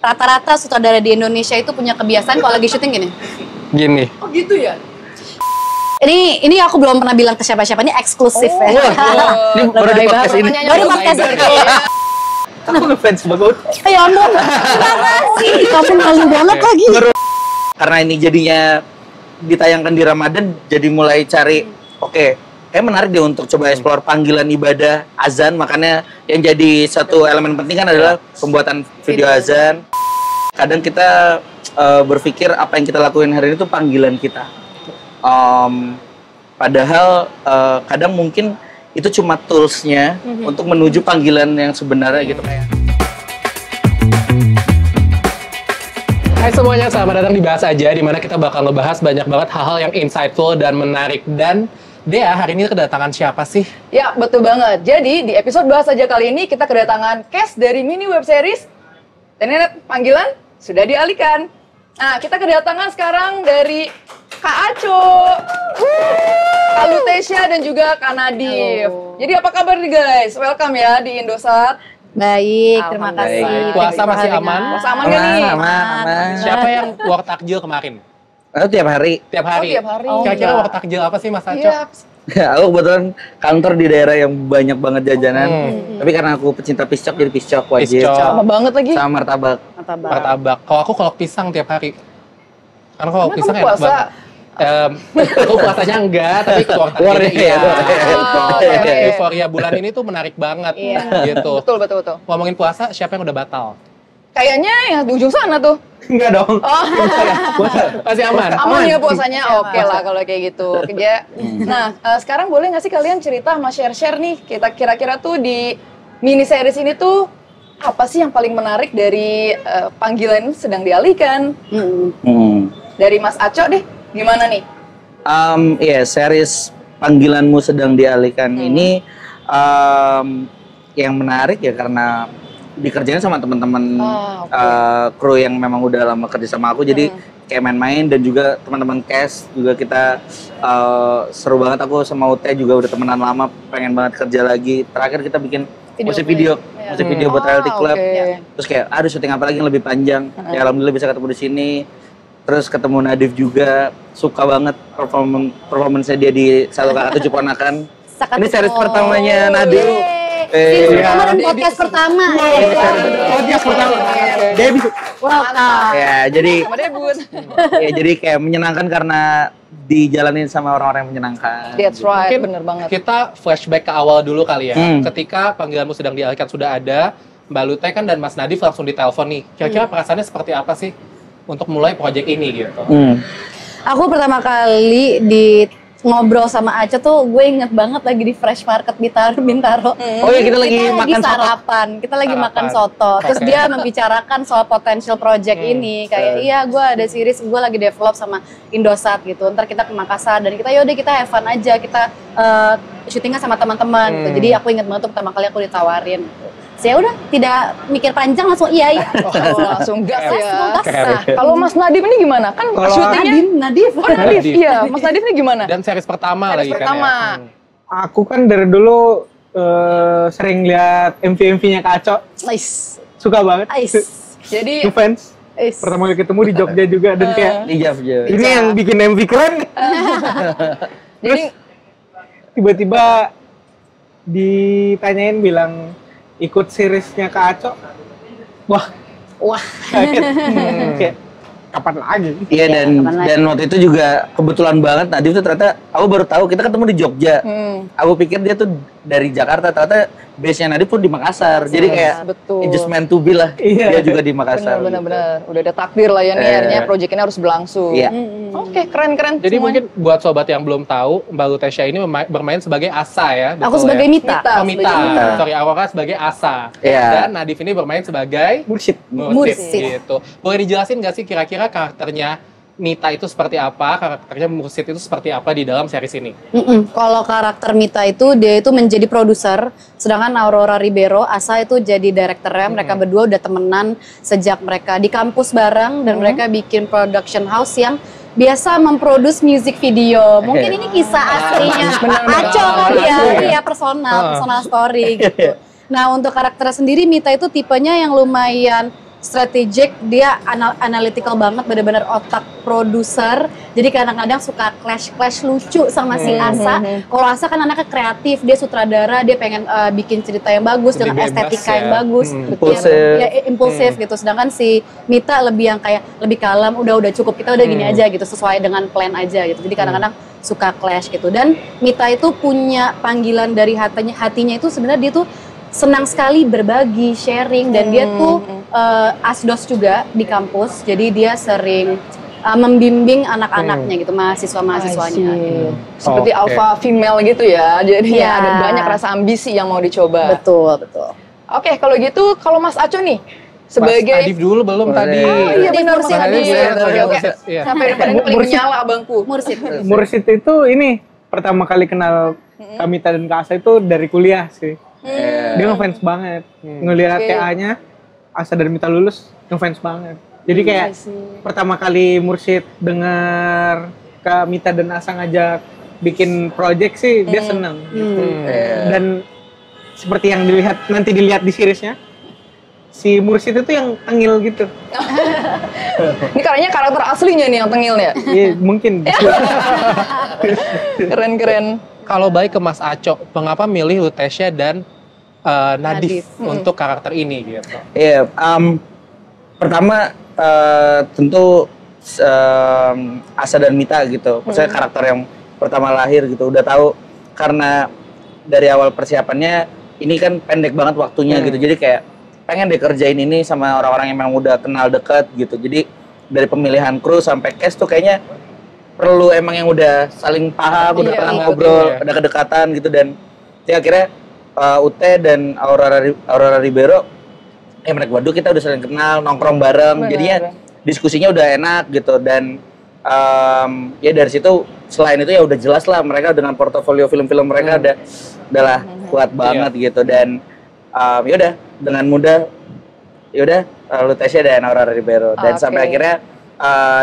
rata-rata sutradara di Indonesia itu punya kebiasaan kalau lagi syuting gini. Gini. Oh gitu ya? Ini aku belum pernah bilang ke siapa-siapa, ini eksklusif ya. Ini baru di podcast ini. Baru podcast ini. Aku ngefans banget. Ya ampun, terima kasih. Kamu malu banget lagi. Karena ini jadinya ditayangkan di Ramadan, jadi mulai cari, kayak menarik deh untuk coba explore panggilan ibadah azan. Makanya yang jadi satu elemen penting kan adalah pembuatan video azan. Kadang kita berpikir apa yang kita lakuin hari ini tuh panggilan kita. Padahal kadang mungkin itu cuma toolsnya untuk menuju panggilan yang sebenarnya gitu. Hai semuanya, selamat datang di Bahas Aja, di mana kita bakal ngebahas banyak banget hal-hal yang insightful dan menarik. Dan Dea, hari ini kedatangan siapa sih? Ya, betul banget. Jadi, di episode Bahas Aja kali ini kita kedatangan cast dari mini web series Tenet Panggilan Sudah Dialihkan. Nah, kita kedatangan sekarang dari Kak Aco, Kak Lutesya, dan juga Kak Nadif. Jadi apa kabar nih guys? Welcome ya di Indosat. Baik, terima kasih. Puasa masih aman? Puasa aman gak nih? Aman. Siapa yang work takjil kemarin? Tiap hari. Tiap hari? Oh, tiap hari. Kira-kira work takjil apa sih Mas Aco? Iya. Aku kebetulan kantor di daerah yang banyak banget jajanan. Tapi karena aku pecinta piscok, jadi piscok wajib. Piscok. Sama banget lagi. Sama martabak. Martabak. Kalau aku kolak pisang tiap hari. Karena kalau Karena pisang kamu enak puasa. banget. Aku puasanya enggak, tapi keluar Keluar iya. oke. Euforia bulan ini tuh menarik banget gitu. Betul. Ngomongin puasa, siapa yang udah batal? Kayaknya yang di ujung sana tuh. Enggak dong. Oh, Masih aman. aman ya puasanya? Oke lah kalau kayak gitu. Nah, sekarang boleh nggak sih kalian cerita sama share-share nih, kita kira-kira tuh di mini series ini tuh apa sih yang paling menarik dari Panggilan Sedang Dialihkan? Dari Mas Aco deh, gimana nih? Series Panggilanmu Sedang Dialihkan ini yang menarik ya karena dikerjain sama teman-teman kru yang memang udah lama kerja sama aku, jadi kayak main-main, dan juga teman-teman cast juga kita seru banget. Aku sama Ute juga udah temenan lama, pengen banget kerja lagi. Terakhir kita bikin musik video buat Reality Club. Terus kayak aduh syuting apa lagi yang lebih panjang. Ya alhamdulillah bisa ketemu di sini. Terus ketemu Nadif juga, suka banget performance-nya dia di Satu Kakak Tujuh Ponakan. Ini series pertamanya Nadif. Series pertama dan podcast pertama. Podcast pertama. Debut. Ya, jadi kayak menyenangkan karena dijalanin sama orang-orang yang menyenangkan. That's right, Mungkin bener banget. Kita flashback ke awal dulu kali ya. Ketika Panggilanmu Sedang Dialihkan sudah ada, Mbak Lute kan dan Mas Nadif langsung ditelepon nih. Kira-kira perasaannya seperti apa sih untuk mulai proyek ini gitu? Aku pertama kali ngobrol sama Aca tuh gue inget banget lagi di Fresh Market Bintaro. Oh iya, kita lagi makan soto. Sarapan. Kita lagi makan soto. Terus dia membicarakan soal potential project ini. Kayak iya gue ada series, gue lagi develop sama Indosat gitu. Ntar kita ke Makassar dan kita yaudah kita have fun aja. Kita syutingnya sama teman-teman gitu. Jadi aku inget banget tuh pertama kali aku ditawarin. Saya udah tidak mikir panjang, langsung iya. Langsung gas ya. Keren. Kalau Mas Nadif ini gimana? Kan syutingnya Nadif. Oh, Nadif. Iya, Mas Nadif ini gimana? Dan series pertama lagi kan ya. Aku kan dari dulu sering lihat MV-MV-nya Kak Aco. Nice. Suka banget. Jadi Ngefans. Pertama kali ketemu di Jogja juga, dan kayak ini yang bikin MV keren. jadi Tiba-tiba ditanyain bilang ikut seriesnya Kak Aco. Wah. Kaget. Kayak kapan lagi? Iya, dan waktu itu juga kebetulan banget Nadif tuh ternyata aku baru tahu, kita ketemu di Jogja. Aku pikir dia tuh dari Jakarta, ternyata base-nya Nadif pun di Makassar. Jadi kayak betul. it just meant to be lah. Dia juga di Makassar. Bener-bener udah ada takdir lah ya nih, akhirnya proyek ini harus berlangsung. Iya. Oke, keren-keren. Jadi semuanya. mungkin buat sobat yang belum tahu, Mbak Lutesya ini bermain sebagai Asa ya. Aku betul sebagai ya? Mita. Oh, Mita. Sorry, Aurora sebagai Asa. Iya. Dan Nadif ini bermain sebagai Mursid. gitu. Boleh dijelasin nggak sih kira-kira karakternya Mita itu seperti apa, karakternya Mursid itu seperti apa di dalam series ini? Kalau karakter Mita itu, dia itu menjadi produser, sedangkan Aurora Ribeiro, Asa itu jadi direkturnya. Mereka berdua udah temenan sejak mereka di kampus bareng, dan mereka bikin production house yang biasa memproduksi music video. Mungkin ini kisah aslinya Aco kan ya, iya personal story gitu. Nah untuk karakternya sendiri, Mita itu tipenya yang lumayan strategic, dia analytical banget, bener-bener otak produser. Jadi kadang-kadang suka clash lucu sama si Asa. Kalau Asa kan anaknya kreatif, dia sutradara, dia pengen bikin cerita yang bagus lebih dengan bebas estetika ya. yang bagus, impulsif gitu. Sedangkan si Mita lebih yang kayak lebih kalem, udah cukup, kita udah gini aja gitu, sesuai dengan plan aja gitu. Jadi kadang-kadang suka clash gitu. Dan Mita itu punya panggilan dari hatinya itu sebenarnya dia tuh senang sekali berbagi, sharing, dan dia tuh asdos juga di kampus, jadi dia sering membimbing anak-anaknya gitu, mahasiswa-mahasiswanya. Seperti alpha female gitu ya, jadi ada banyak rasa ambisi yang mau dicoba. Betul. Oke, kalau gitu, kalau Mas Aco nih, sebagai... Mas Adif dulu belum tadi. Oh iya benar, Mas Adif. Iya. Sampai depan paling menyala abangku. Mursid itu ini pertama kali kenal Kamita dan Kak Asa itu dari kuliah sih. Dia ngefans banget. Ngelihat TA-nya, Asa dan Mita lulus, ngefans banget. Jadi kayak pertama kali Mursid denger Kak Mita dan Asa ngajak bikin project sih, dia seneng. Gitu. Dan seperti yang nanti dilihat di seriesnya, si Mursid itu yang tengil gitu. Ini kayaknya karakter aslinya nih yang tengil ya? Iya, mungkin. Keren. Kalau balik ke Mas Aco, mengapa milih Lutesia dan Nadif untuk karakter ini gitu? Iya, pertama tentu Asa dan Mita gitu. Maksudnya karakter yang pertama lahir gitu, udah tahu karena dari awal persiapannya ini kan pendek banget waktunya gitu. Jadi kayak pengen dikerjain ini sama orang-orang yang memang udah kenal dekat gitu. Jadi dari pemilihan kru sampai cast tuh kayaknya perlu emang yang udah saling paham, udah pernah ngobrol, ada kedekatan gitu. Dan ya akhirnya Ute dan Aurora Ribeiro, mereka berdua kita udah saling kenal, nongkrong bareng, jadinya diskusinya udah enak gitu. Dan ya dari situ selain itu ya udah jelas lah mereka dengan portofolio film-film mereka adalah kuat banget gitu. Dan yaudah dengan mudah yaudah Lutesia dan Aurora Ribeiro. Dan sampai akhirnya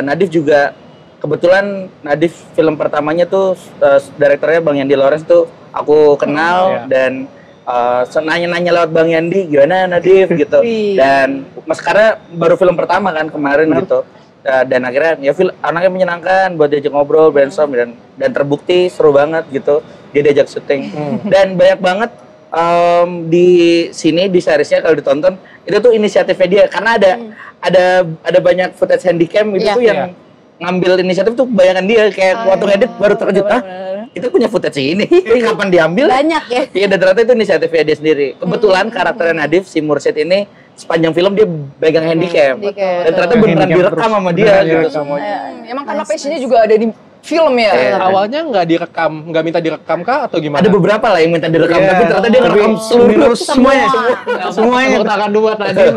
Nadif juga, kebetulan Nadif film pertamanya tuh direkturnya Bang Yandi Lawrence tuh aku kenal. Dan nanya-nanya lewat Bang Yandi, gimana Nadif gitu. Dan karena baru film pertama kan kemarin gitu. Dan akhirnya ya anaknya menyenangkan buat diajak ngobrol, brainstorm, dan terbukti seru banget gitu. Dia diajak syuting. Dan banyak banget di sini di seriesnya kalau ditonton itu tuh inisiatifnya dia, karena ada banyak footage handycam itu tuh yang ngambil inisiatif tuh, bayangan dia kayak waktu ngedit baru terkejut, itu punya footage ini kapan diambil? Banyak ya. Iya, dan ternyata itu inisiatifnya dia sendiri. Kebetulan karakternya Nadif, si Mursid ini sepanjang film dia pegang handycam. Dan ternyata beneran direkam sama dia gitu. Emang karena passionnya juga ada di film ya? Awalnya nggak minta direkam kah atau gimana? Ada beberapa lah yang minta direkam, tapi ternyata dia ngerekam seluruh semuanya. Semuanya. Tangan dua tadi.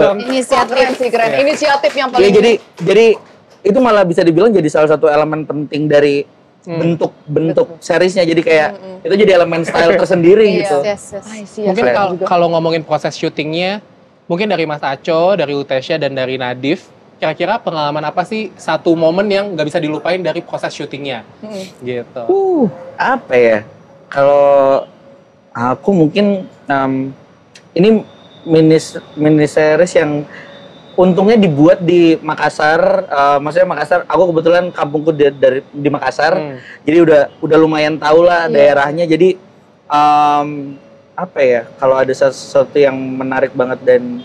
Keren. Inisiatif yang paling. Iya, jadi itu malah bisa dibilang jadi salah satu elemen penting dari bentuk seriesnya. Jadi kayak itu jadi elemen style tersendiri gitu. Mungkin kalau ngomongin proses syutingnya, mungkin dari Mas Aco, dari Lutesia, dan dari Nadif, kira-kira pengalaman apa sih satu momen yang nggak bisa dilupain dari proses syutingnya? Gitu. Apa ya? Kalau aku mungkin ini mini series yang untungnya dibuat di Makassar. Maksudnya Makassar, aku kebetulan kampungku di Makassar, jadi udah lumayan tahu lah daerahnya. Jadi apa ya? Kalau ada sesuatu yang menarik banget dan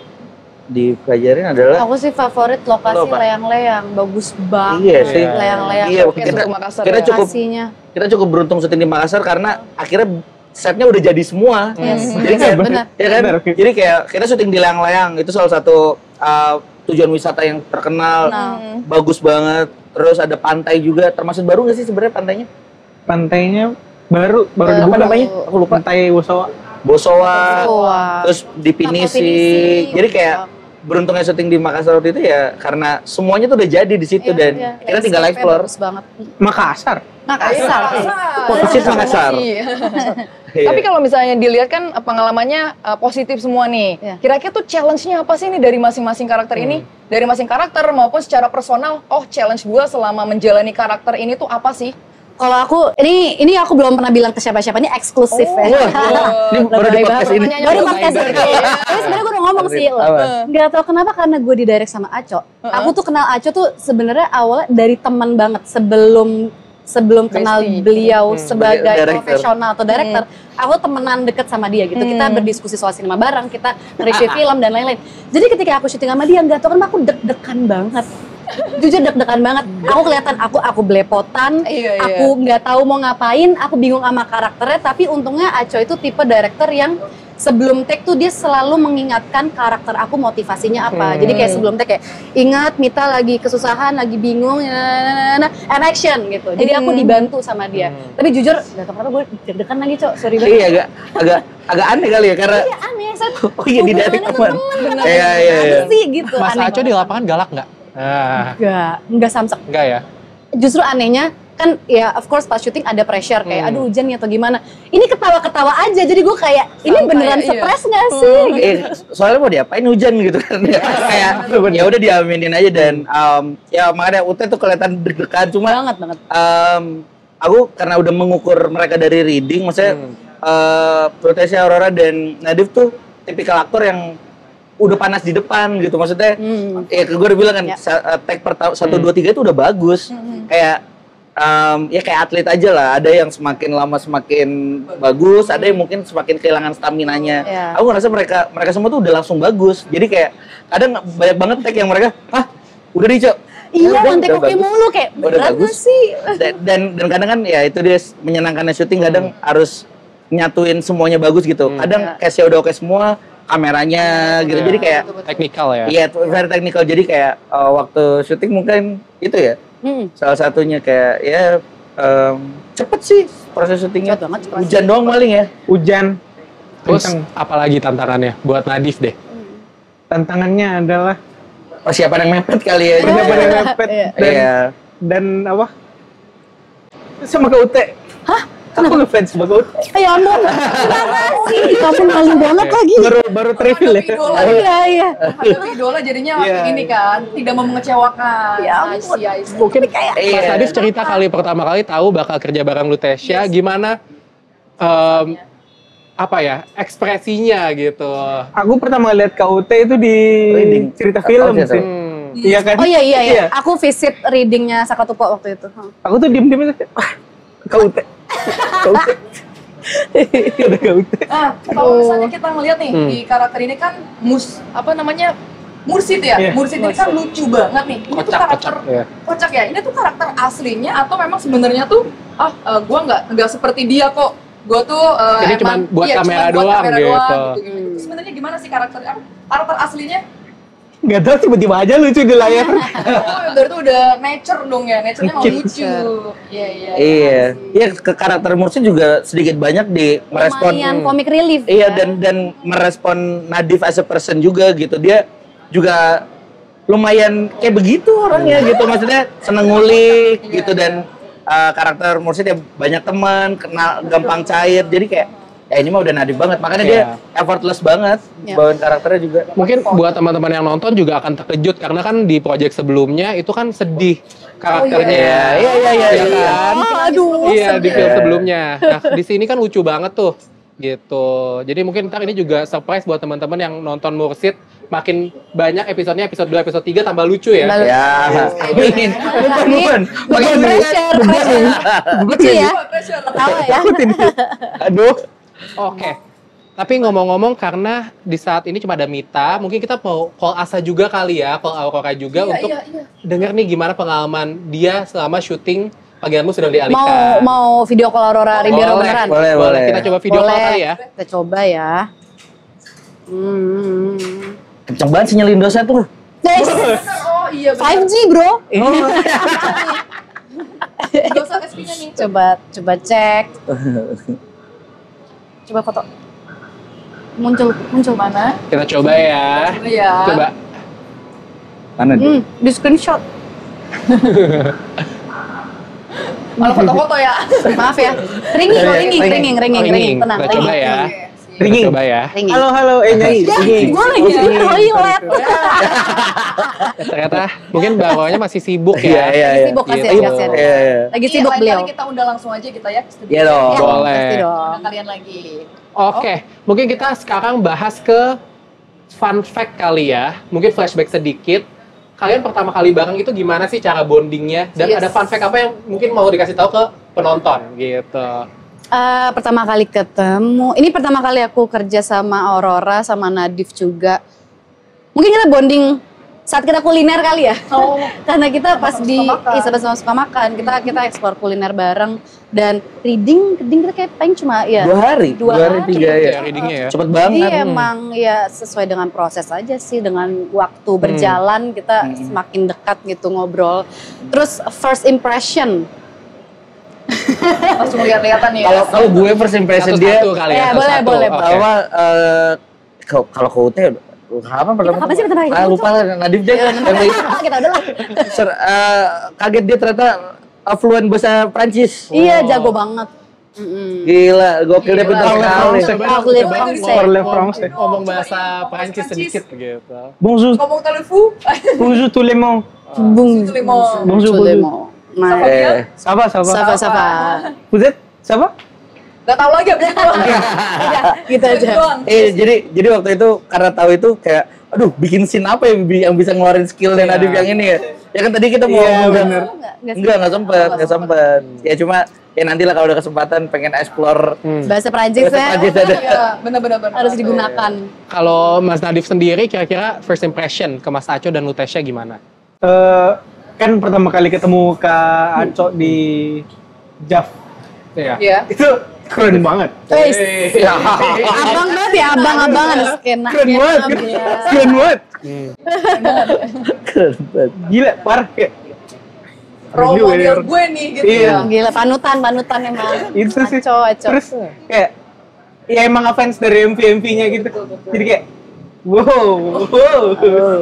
dipelajarin adalah, aku sih favorit lokasi Leang-Leang, bagus banget. Iya sih. Leang-Leang. Iya, kita cukup beruntung syuting di Makassar karena akhirnya setnya udah jadi semua. Jadi kayak benar. Ya kan? Jadi kayak kita syuting di Leang-Leang, itu salah satu tujuan wisata yang terkenal, bagus banget. Terus ada pantai juga, termasuk baru nggak sih sebenarnya pantainya? Pantainya baru apa namanya? Aku lupa. Pantai Bosowa. Terus di Pinisi. Jadi kayak beruntungnya syuting di Makassar waktu itu ya karena semuanya tuh udah jadi di situ. Dan kita tinggal explore. Makassar. Posisi Makassar. Tapi kalau misalnya dilihat kan pengalamannya positif semua nih. Kira-kira tuh challenge-nya apa sih nih dari masing-masing karakter ini? Dari masing karakter maupun secara personal, challenge gue selama menjalani karakter ini tuh apa sih? Kalau aku ini aku belum pernah bilang ke siapa-siapa, ini eksklusif ya. Ini baru di podcast ini. Baru podcast ini. Tapi sebenarnya gue udah ngomong sih loh. Nggak tahu kenapa karena gue di direct sama Aco. Aku tuh kenal Aco tuh sebenarnya awalnya dari teman banget sebelum kenal beliau sebagai profesional atau director. Aku temenan deket sama dia gitu. Kita berdiskusi soal sinema bareng, kita nge-review film dan lain-lain. Jadi ketika aku syuting sama dia, nggak tahu kenapa aku deg-degan banget. Jujur deg-degan banget. Aku kelihatan aku belepotan, aku nggak tahu mau ngapain, aku bingung sama karakternya. Tapi untungnya Aco itu tipe director yang sebelum take tuh dia selalu mengingatkan karakter aku motivasinya apa. Jadi kayak sebelum take kayak ingat Mita lagi kesusahan, lagi bingung, and action gitu. Jadi aku dibantu sama dia. Tapi jujur nggak tahu kenapa gue deg-degan lagi, Cok. Sorry banget. Iya, agak aneh kali ya karena. Iya aneh. Oh iya di direct teman. Iya. Sih gitu. Mas Aco di lapangan galak nggak? Enggak samsek. Enggak ya? Justru anehnya kan ya of course pas syuting ada pressure kayak aduh hujan ya atau gimana. Ini ketawa-ketawa aja jadi gue kayak ini beneran stres nggak sih? Soalnya mau diapain hujan gitu kan. Kayak ya udah diaminin aja dan ya makanya Ute tuh kelihatan deg-degan cuma banget. Aku karena udah mengukur mereka dari reading maksudnya Protesya Aurora dan Nadif tuh tipikal aktor yang udah panas di depan gitu maksudnya ya gue udah bilang kan take pertama 1, 2, 3 itu udah bagus kayak ya kayak atlet aja lah ada yang semakin lama semakin bagus ada yang mungkin semakin kehilangan staminanya aku ngerasa mereka semua tuh udah langsung bagus jadi kayak kadang banyak banget take yang mereka udah nih Cok iya nanti oke mulu kayak beneran sih dan kadang kan ya itu dia menyenangkannya syuting kadang harus nyatuin semuanya bagus gitu kadang case-nya udah oke semua kameranya gitu jadi kayak teknikal ya iya very technical jadi kayak waktu syuting mungkin itu ya salah satunya kayak ya cepet sih proses syutingnya hujan doang paling ya hujan terus apalagi tantangannya buat Nadif deh tantangannya adalah persiapan yang mepet kali ya persiapan yang mepet dan apa sama ke Ute aku ngefans banget. Ya ampun, gimana sih? Kamu malu banget lagi. Baru reveal ya. Iya. Ada idola jadinya ini kan tidak mau mengecewakan. Ya ampun. Mungkin kayak Mas Nadif cerita pertama kali tahu bakal kerja bareng Lutesia, gimana apa ya ekspresinya gitu. Aku pertama lihat KUT itu di cerita film sih. Iya kan? Oh iya. Aku visit readingnya Sakatupo waktu itu. Aku tuh diem itu KUT. Kalau misalnya kita ngeliat nih di karakter ini kan Mursid ya. Mursid ini kan lucu banget nih. Ini tuh karakter kocak ya. Ini tuh karakter aslinya atau memang sebenarnya tuh gue nggak seperti dia kok. Gue tuh jadi cuma buat kamera doang gitu. Sebenarnya gimana sih karakter aslinya? Gak tau tiba-tiba aja lucu di layar. Berarti udah nature dong ya, nature-nya mau lucu. Iya. Iya, ke karakter Mursid juga sedikit banyak di merespon comic relief. Iya dan merespon Nadif as a person juga gitu. Dia juga lumayan kayak begitu orangnya gitu. Maksudnya seneng ngulik gitu dan karakter Mursid ya banyak teman, kenal gampang cair. Jadi kayak ini mah udah Nadif banget, makanya dia effortless banget bawain karakternya juga. Mungkin buat teman-teman yang nonton juga akan terkejut karena kan di project sebelumnya itu kan sedih karakternya. Iya kan? Iya di film sebelumnya. Nah di sini kan lucu banget tuh, gitu. Jadi mungkin ntar ini juga surprise buat teman-teman yang nonton Mursid. Makin banyak episodenya, episode 2, episode 3 tambah lucu ya. Amin. Makin pressure. Lucu ya. Ketawa ya. Aduh. Oke. Tapi ngomong-ngomong karena di saat ini cuma ada Mita, mungkin kita mau call Asa juga kali ya, call Aurora juga untuk denger nih gimana pengalaman dia selama syuting Panggilanmu Sedang Dialihkan. Mau video call Aurora Ribeiro beneran? Boleh. Kita coba video call kali ya. Kita coba ya. Kenceng banget sinyal Indosat tuh. Oh iya. 5G bro. Indosat SP-nya nih. Coba cek. Coba foto. Muncul mana? Kita coba ya. Coba. Mana dia? Di screenshot. Kalau foto-foto ya. Maaf ya. Ringing. Tenang. Kita coba ya. Ringing. Coba ya. Ringing. Halo, nyanyi. Ringing. Gue lagi di toilet. Ternyata mungkin bawahnya masih sibuk Iya, ya. iya, Lagi iya. sibuk Gitu. kasihan. Iya. Lagi Iya, sibuk lain beliau. kali kita undang langsung aja kita ya. ke studio. Iya dong. Ya, Boleh. pasti dong. Undang kalian lagi. Oke, mungkin kita sekarang bahas ke fun fact kali ya. Mungkin flashback sedikit. Kalian pertama kali bareng itu gimana sih cara bondingnya? Dan Yes. ada fun fact apa yang mungkin mau dikasih tahu ke penonton gitu? Pertama kali ketemu, ini pertama kali aku kerja sama Aurora, sama Nadif juga. Mungkin kita bonding saat kita kuliner kali ya. Oh. Karena kita pas Sama-sama di suka makan. sama-sama suka makan, kita explore kuliner bareng dan reading kita kayak paling cuma ya 2 hari, Dua 2 hari, hari. 3 ya. Ya, readingnya ya. Cepet banget. Jadi emang ya sesuai dengan proses aja sih, dengan waktu berjalan kita semakin dekat gitu ngobrol. Terus first impression, Langsung lihat-lihatan ya. Kalau gue first impression dia Satu-satu kali ya. Ya, satu-satu. boleh. Oke. apa kalau ke UT kapan pertama? kapan sih pertama kali? Lupa lah, Nadif deh. kita udah lah. Kaget dia ternyata fluent bahasa Prancis. Iya, jago banget. Mm-mm. Gila, gokil dia Gila. pintar sekali. Parle français. Parle français. Ngomong bahasa Prancis sedikit gitu. Bonjour, Ngomong telepon. bonjour tout le monde. Bung. Lemon. Bonjour, Lemon. Nah, Eh, Ça va. Safa. Vous êtes? Ça va? Gak tau lagi abis itu. Gitu aja. Doang. jadi waktu itu karena tahu itu kayak aduh bikin scene apa ya yang bisa ngeluarin skill dan Nadif yang ini ya. Ya kan tadi kita mau Iya, ngundang- bener. Enggak sempet. Ya cuma ya nantilah kalau ada kesempatan pengen explore Bahasa Prancis bahasa ya Prancis ada. Iya, bener-bener. harus digunakan. Kalau Mas Nadif sendiri kira-kira first impression ke Mas Aco dan Lutesya gimana? Kan pertama kali ketemu Kak Aco di JAF. Iya. Iya. Itu keren banget. Abang banget ya, abang-abang ada skena. Keren banget. Keren banget. Keren banget. Gila, parah kayak. Role Really model weird. gue nih gitu Iya. ya. Gila, panutan emang. Itu sih. Aco. Terus kayak ya emang ngefans dari MV-MV-nya gitu. Jadi kayak wow.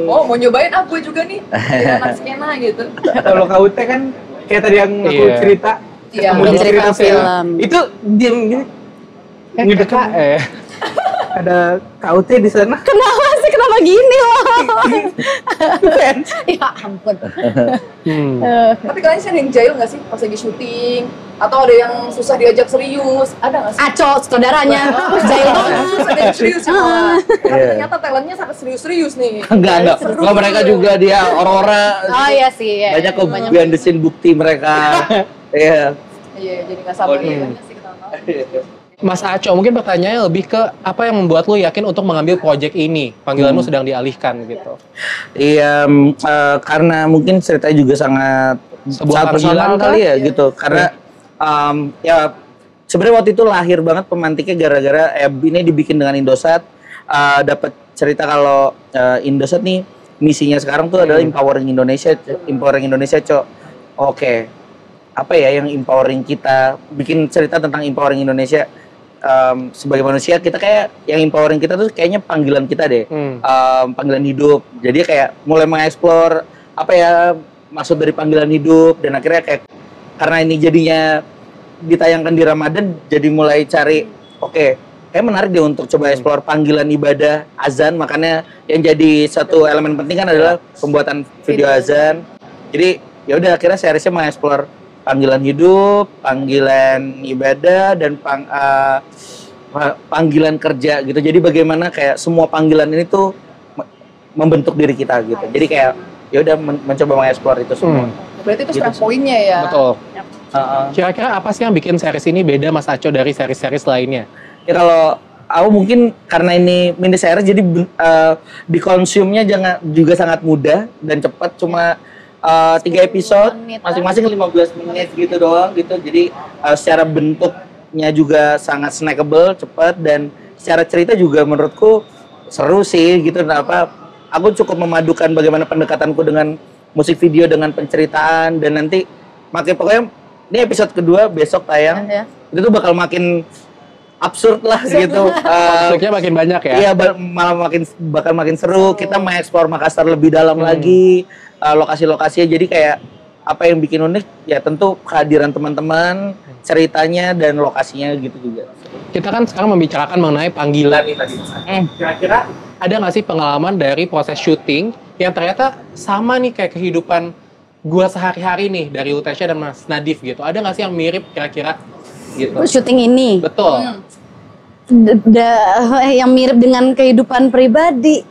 Oh, mau nyobain gue juga nih. Jadi anak skena gitu. Kalau KUT kan kayak tadi yang aku Iya. cerita, Iya, ketemu di cerita film. Itu diam gini. Ngedekat. Ada KUT di sana. Kenapa gini loh? Ya ampun. Tapi kalian sering jahil nggak sih pas lagi syuting? Atau ada yang susah diajak serius? Ada nggak sih? Aco, saudaranya. Jahil banget. Susah diajak serius ya malah. Karena ternyata talentnya sangat serius-serius nih. Enggak. Seru. Kalau mereka juga dia Aurora. Oh iya sih. Ya. Banyak kok behind the scene bukti mereka. Iya. Iya, jadi nggak sabar ya. Sih kita tahu. Mas Aco, mungkin pertanyaannya lebih ke apa yang membuat lu yakin untuk mengambil project ini? Panggilanmu sedang dialihkan gitu. Iya, karena mungkin ceritanya juga sangat Sebuah personal panggilan kali kah? ya gitu. Karena ya sebenarnya waktu itu lahir banget pemantiknya gara-gara ini dibikin dengan Indosat. Dapat cerita kalau Indosat nih misinya sekarang tuh adalah empowering Indonesia, Cok. Oke. Apa ya yang empowering kita? Bikin cerita tentang empowering Indonesia. Sebagai manusia kita kayak yang empowering kita tuh kayaknya panggilan kita deh. Panggilan hidup. Jadi kayak mulai mengeksplor apa ya maksud dari panggilan hidup dan akhirnya kayak karena ini jadinya ditayangkan di Ramadan jadi mulai cari oke, kayak menarik deh untuk coba explore panggilan ibadah azan, makanya yang jadi satu elemen penting kan adalah pembuatan video azan. Jadi ya udah akhirnya seriesnya mengeksplor panggilan hidup, panggilan ibadah dan panggilan kerja gitu. Jadi bagaimana kayak semua panggilan ini tuh membentuk diri kita gitu. Jadi kayak ya udah mencoba mengeksplor itu semua. Berarti itu Gitu strength sih. point-nya ya. Betul. Kira-kira apa sih yang bikin series ini beda Mas Aco dari series-series lainnya? Ya kalau aku mungkin karena ini mini series jadi dikonsumnya juga sangat mudah dan cepat, cuma 3 episode menit masing-masing 15 menit gitu doang gitu. Jadi secara bentuknya juga sangat snackable, cepat, dan secara cerita juga menurutku seru sih gitu. Nah, aku cukup memadukan bagaimana pendekatanku dengan musik video dengan penceritaan, dan nanti pokoknya ini episode kedua besok tayang. Ya. Itu tuh bakal makin absurd lah gitu. Konfliknya makin banyak ya? Iya, malah bakal makin seru. Kita mengeksplor Makassar lebih dalam lagi, lokasi-lokasinya. Jadi kayak apa yang bikin unik ya tentu kehadiran teman-teman, ceritanya dan lokasinya gitu juga. Kita kan sekarang membicarakan mengenai panggilan nih tadi. Kira-kira ada nggak sih pengalaman dari proses syuting yang ternyata sama nih kayak kehidupan gua sehari-hari nih dari Utesya dan Mas Nadif gitu? Ada nggak sih yang mirip kira-kira gitu? Syuting ini. Betul. Yang mirip dengan kehidupan pribadi.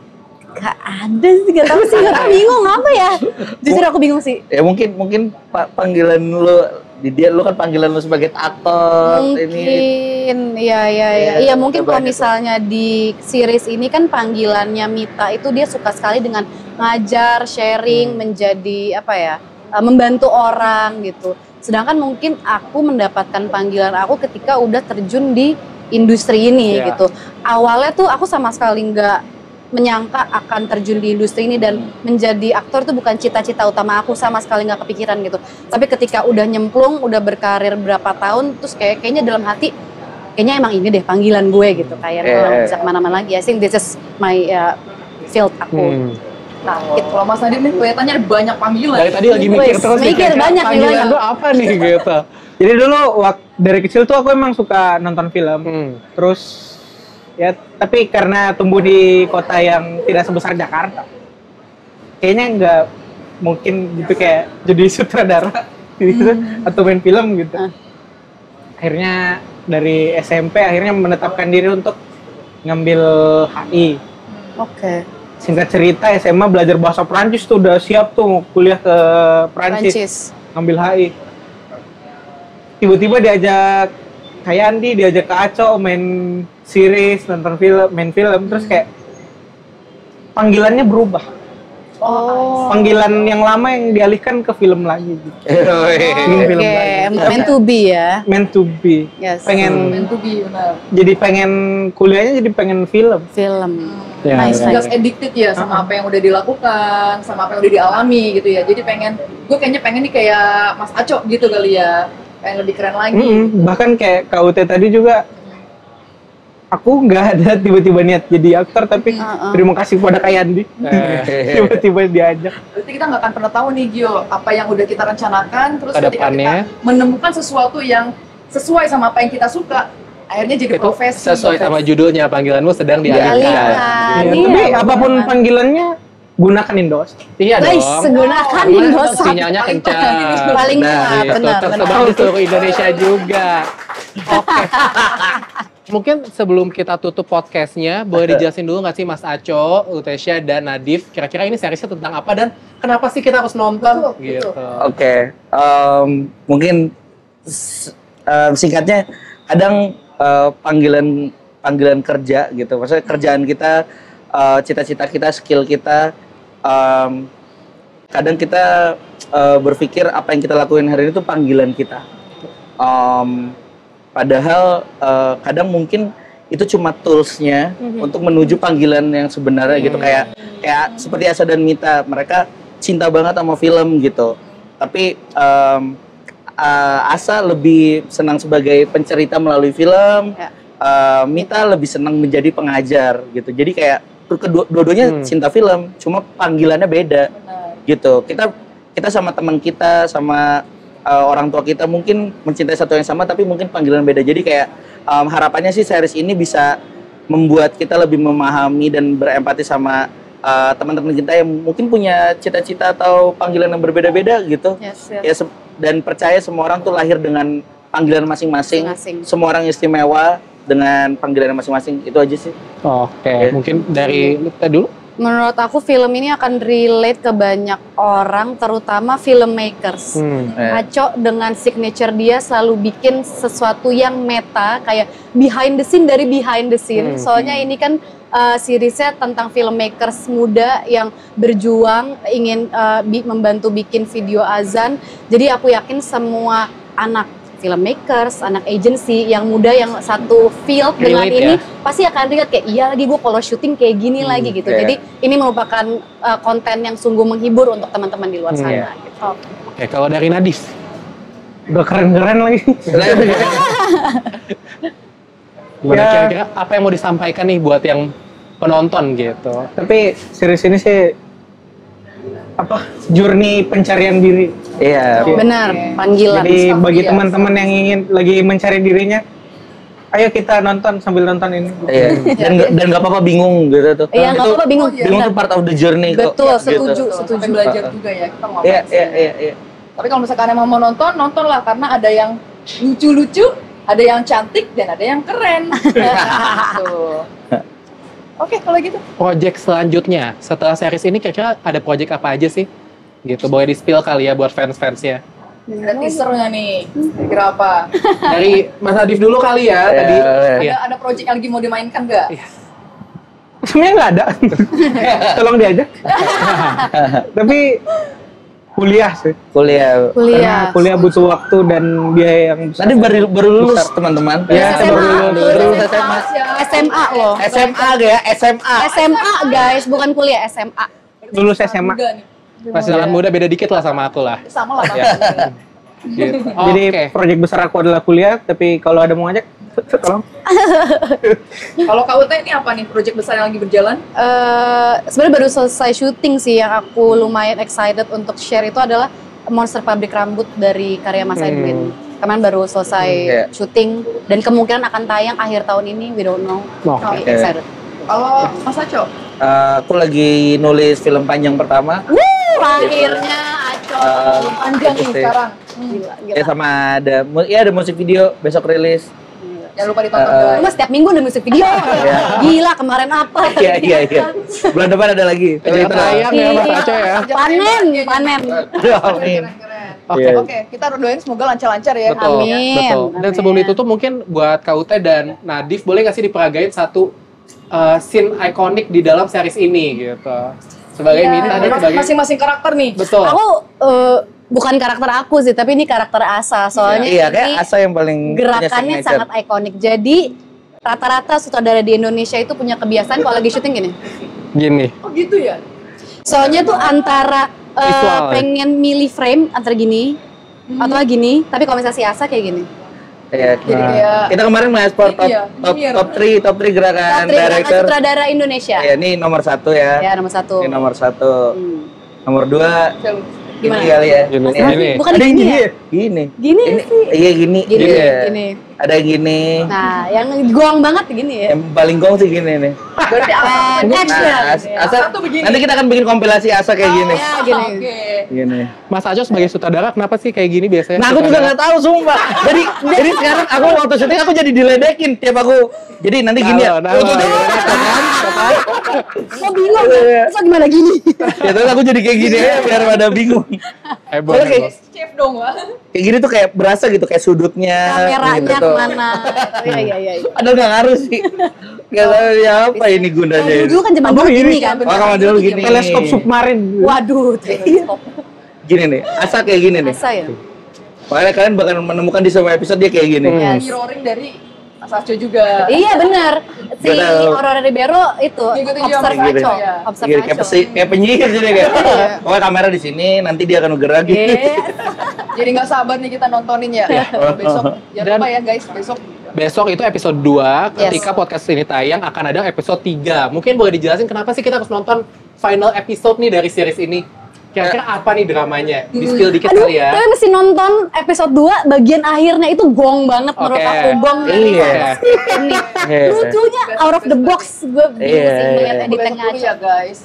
Gak ada sih, gak tahu sih, gak tahu, bingung apa ya. Jujur aku bingung sih. Ya mungkin panggilan lu kan panggilan lu sebagai aktor mungkin iya mungkin kalau misalnya di series ini kan panggilannya Mita itu dia suka sekali dengan ngajar, sharing, menjadi apa ya, membantu orang gitu. Sedangkan mungkin aku mendapatkan panggilan aku ketika udah terjun di industri ini gitu. Awalnya tuh aku sama sekali nggak menyangka akan terjun di industri ini dan menjadi aktor itu bukan cita-cita utama aku, sama sekali nggak kepikiran gitu. Tapi ketika udah nyemplung, udah berkarir berapa tahun, terus kayaknya dalam hati kayaknya emang ini deh panggilan gue gitu. Kayak kalau bisa kemana-mana lagi, I think this is my field aku. Nah, kalau Mas Nadif nih kelihatannya banyak panggilan. Dari tadi lagi mikir terus mikir banyak panggilan gue apa nih gitu. Jadi dulu dari kecil tuh aku emang suka nonton film. Terus ya, tapi karena tumbuh di kota yang tidak sebesar Jakarta, kayaknya nggak mungkin gitu kayak jadi sutradara gitu atau main film gitu. Akhirnya dari SMP akhirnya menetapkan diri untuk ngambil HI. Oke. Singkat cerita SMA belajar bahasa Prancis tuh udah siap tuh mau kuliah ke Prancis. Ngambil HI. Tiba-tiba diajak kayak Andi, diajak ke Aco main series, nonton film, main film, terus kayak panggilannya berubah. Panggilan yang lama yang dialihkan ke film lagi gitu. Film lagi. Meant to be ya. Meant to be. Yes. Meant to be, benar. Jadi pengen kuliahnya jadi pengen film. Nice. Just addicted ya sama apa yang udah dilakukan, sama apa yang udah dialami gitu ya. Jadi gue kayaknya pengen nih kayak Mas Aco gitu kali ya. Pengen lebih keren lagi. Bahkan kayak KUT tadi juga, aku nggak ada tiba-tiba niat jadi aktor, tapi terima kasih kepada Kak Yandi. Tiba-tiba diajak. Berarti kita nggak akan pernah tahu nih Gio, apa yang udah kita rencanakan, terus ketika kita menemukan sesuatu yang sesuai sama apa yang kita suka, akhirnya jadi profesi. Sesuai sama judulnya, panggilanmu sedang dialihkan. Tapi apapun panggilannya, gunakan Indosat. Iya dong. Gunakan Indosat. Sinyalnya kencang. Paling benar. Tersebar di seluruh Indonesia juga. Oke. Mungkin sebelum kita tutup podcastnya, boleh dijelasin dulu nggak sih Mas Aco, Utesya, dan Nadif, kira-kira ini seriesnya tentang apa dan kenapa sih kita harus nonton? Gitu. Oke. Mungkin singkatnya, kadang panggilan kerja gitu. Maksudnya kerjaan kita, cita-cita kita, skill kita. Kadang kita berpikir apa yang kita lakuin hari ini itu panggilan kita. Padahal kadang mungkin itu cuma toolsnya untuk menuju panggilan yang sebenarnya gitu. Kayak seperti Asa dan Mita, mereka cinta banget sama film gitu. Tapi Asa lebih senang sebagai pencerita melalui film, Mita lebih senang menjadi pengajar gitu. Jadi kayak dua-duanya cinta film, cuma panggilannya beda gitu. Kita sama teman kita, sama orang tua kita mungkin mencintai satu yang sama, tapi mungkin panggilan beda. Jadi kayak harapannya sih series ini bisa membuat kita lebih memahami dan berempati sama teman-teman kita yang mungkin punya cita-cita atau panggilan yang berbeda-beda gitu. Ya, dan percaya semua orang tuh lahir dengan panggilan masing-masing. Semua orang istimewa dengan panggilan masing-masing. Itu aja sih. Oke. Mungkin dari Lita dulu. Menurut aku film ini akan relate ke banyak orang, terutama filmmakers. Aco dengan signature dia selalu bikin sesuatu yang meta, kayak behind the scene dari behind the scene. Soalnya ini kan seriesnya tentang filmmakers muda yang berjuang ingin membantu bikin video azan. Jadi aku yakin semua anak filmmakers, anak agency yang muda yang satu field dengan ini pasti akan lihat kayak iya lagi gue kalau syuting kayak gini lagi gitu. Jadi ini merupakan konten yang sungguh menghibur untuk teman-teman di luar sana. Gitu. Oke, kalau dari Nadif, udah keren-keren lagi. Kira-kira apa yang mau disampaikan nih buat yang penonton gitu? Tapi series ini sih journey pencarian diri. Iya. Benar, panggilan. Jadi bagi teman-teman yang ingin lagi mencari dirinya, ayo kita nonton sambil nonton ini. Iya. Dan nggak apa-apa bingung gitu tuh. Iya, nggak apa-apa bingung. Bingung tuh part of the journey kok. Betul, Gitu. setuju. Sampai belajar juga ya, kita mau Iya. Tapi kalau misalkan emang mau nonton, nontonlah karena ada yang lucu-lucu, ada yang cantik, dan ada yang keren. Tuh. Oke, kalau gitu. Project selanjutnya setelah series ini kira-kira ada project apa aja sih? Gitu, boleh di-spill kali ya buat fans-fansnya. Ada teaser nggak nih? Kira apa? Dari Mas Adif dulu kali ya tadi. Iya. Ada project yang lagi mau dimainkan nggak? Sebenarnya nggak ada. Tolong diajak. Tapi kuliah sih. Kuliah. Karena kuliah butuh waktu dan biaya yang besar. Tadi baru lulus teman-teman. Ya, lulus SMA. SMA loh. SMA ya, SMA. SMA guys, bukan kuliah, SMA. Lulus SMA. Enggak nih. Masih sangat muda, beda dikit lah sama aku lah. Sama lah. Gitu. Jadi proyek besar aku adalah kuliah, tapi kalau ada mau ngajak, tolong. Kalau KUT ini apa nih project besar yang lagi berjalan? Sebenarnya baru selesai syuting sih, yang aku lumayan excited untuk share itu adalah Monster Pabrik Rambut dari karya Mas Edwin. Kemarin baru selesai syuting dan kemungkinan akan tayang akhir tahun ini, we don't know. Excited. Kalau Mas Aco? Aku lagi nulis film panjang pertama. Akhirnya Aco. Panjang nih sekarang. Gila. Sama ada musik video besok rilis. Jangan lupa ditonton guys. Cuma setiap minggu ada musik video. Gila, kemarin apa? Iya. Bulan depan ada lagi. Jangan tayang ya Mas Aco ya. Panen. Amin. Oke, kita doain semoga lancar-lancar ya. Betul, Amin. betul. Dan sebelum itu tuh mungkin buat KUT dan Nadif boleh nggak sih diperagain satu scene ikonik di dalam series ini gitu. Sebagai Mita dan sebagai masing-masing karakter nih. betul. Aku bukan karakter aku sih, tapi ini karakter Asa. Soalnya Iya, ini kayak Asa yang paling gerakannya sangat ikonik. Jadi rata-rata sutradara di Indonesia itu punya kebiasaan kalau lagi syuting gini. Gini. Oh gitu ya? Soalnya tuh antara Visual, pengen milih frame antara gini atau gini, tapi kalau misalnya si Asa kayak gini. Iya, kita kemarin nge-explore top 3 gerakan director. Sutradara Indonesia. Ya, ini nomor 1 ya. Ya, nomor 1. Ini nomor 1. Nomor 2 Gimana? Ini kali ya. Gini. Bukan Ada yang gini gini ya? ya? Gini. Gini Ini, sih. iya gini. Gini, Iya. gini. Ada yang gini. Nah, yang gong banget gini ya. Yang paling gong sih gini nih. Berarti And action. Asa Asa tuh begini. nanti kita akan bikin kompilasi Asa kayak gini. Ya, gini. Oke. Gini. Mas Aco sebagai sutradara kenapa sih kayak gini biasanya? Nah, aku juga nggak tahu sumpah. Jadi sekarang aku waktu syuting aku jadi diledekin tiap aku. Jadi nanti gini ya. Kok bingung ya? Terus gimana gini? Ya terus aku jadi kayak gini ya biar pada bingung. Heboh. Soalnya kayak Chef dong lah. kayak gini tuh kayak berasa gitu kayak sudutnya. Kameranya gitu tuh. kemana? Iya. Padahal nggak ngaruh sih. Gak tahu ya apa ini gunanya. Dulu kan zaman dulu gini kan. Oh, kalau dulu gini. Teleskop submarin. Waduh, teleskop. Gini nih, Asa kayak gini nih. Asa ya? Makanya kalian bakal menemukan di semua episode dia kayak gini. Yes. Mirroring dari Mas Aco juga. Iya benar. Si Gak tahu. Aurora Ribeiro itu Ngikutin observe juga Aco. ya. Observe Gini, kayak, Aco. kayak penyihir jadi kayak. Pokoknya kamera di sini, nanti dia akan bergerak gitu. Yes. Jadi nggak sabar nih kita nontonin ya. Besok. Jangan lupa ya guys, besok. Besok itu episode 2, ketika podcast ini tayang akan ada episode 3. Mungkin boleh dijelasin kenapa sih kita harus nonton final episode nih dari series ini? Kira-kira apa nih dramanya? Di-spill dikit Aduh, kali ya. tapi mesti nonton episode 2 bagian akhirnya itu gong banget menurut Oke. aku. Gong Iya. ini. Iya. Lucunya out of the box. Gue bingung Iya. sih ngeliat editingnya Besok dulu Aco. ya guys.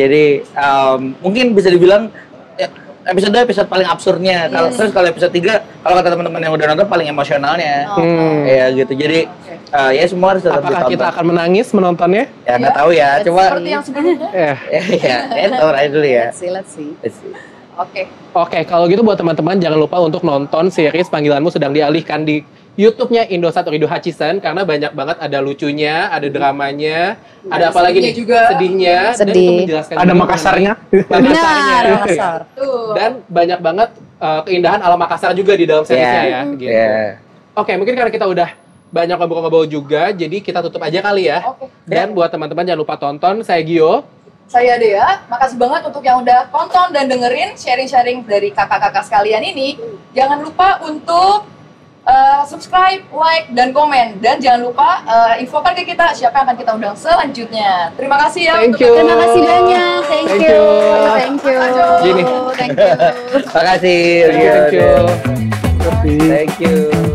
Jadi mungkin bisa dibilang episode 2 episode paling absurdnya. Kalau terus kalau episode 3 kalau kata teman-teman yang udah nonton paling emosionalnya. Ya gitu. Jadi ya semua harus tetap Apakah ditonton. kita akan menangis menontonnya? Ya nggak tahu ya, coba Seperti yang sebelumnya. ya tahu aja dulu ya. Let's see. Oke. Oke, kalau gitu buat teman-teman jangan lupa untuk nonton series Panggilanmu Sedang Dialihkan di YouTube-nya Indosat Urido Hachisen karena banyak banget ada lucunya, ada dramanya, ada apa lagi nih? sedihnya juga. Sedihnya, dan Sedih. itu menjelaskan Ada juga Makassarnya. mengenai Benar, Makassarnya. Makassar. Tuh. Dan banyak banget keindahan ala Makassar juga di dalam seriesnya ya. Gitu. Ya. Oke, mungkin karena kita udah banyak ngobrol-ngobrol juga, jadi kita tutup aja kali ya. Oke. Dan buat teman-teman jangan lupa tonton. Saya Gio. Saya Dea, makasih banget untuk yang udah tonton dan dengerin sharing-sharing dari kakak-kakak sekalian ini. Jangan lupa untuk subscribe, like, dan komen. Dan jangan lupa infokan ke kita siapa yang akan kita undang selanjutnya. Terima kasih ya. Thank untuk you. Terima kasih banyak. Thank you. Gini. Makasih. Thank you. Thank you.